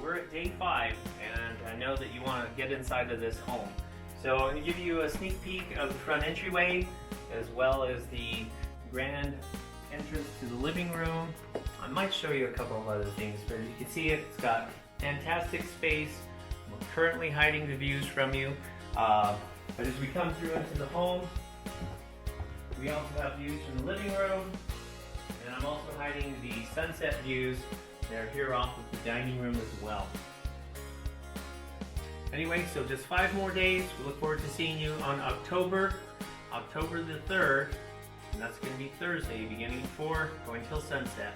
we're at day 5, and I know that you want to get inside of this home. So I'm going to give you a sneak peek of the front entryway, as well as the grand entrance to the living room. I might show you a couple of other things, but you can see it's got fantastic space. We're currently hiding the views from you, but as we come through into the home, we also have views from the living room, and I'm also hiding the sunset views. They're here off of the dining room as well. Anyway, so just 5 more days. We look forward to seeing you on October the 3rd, and that's going to be Thursday, beginning at 4, going till sunset.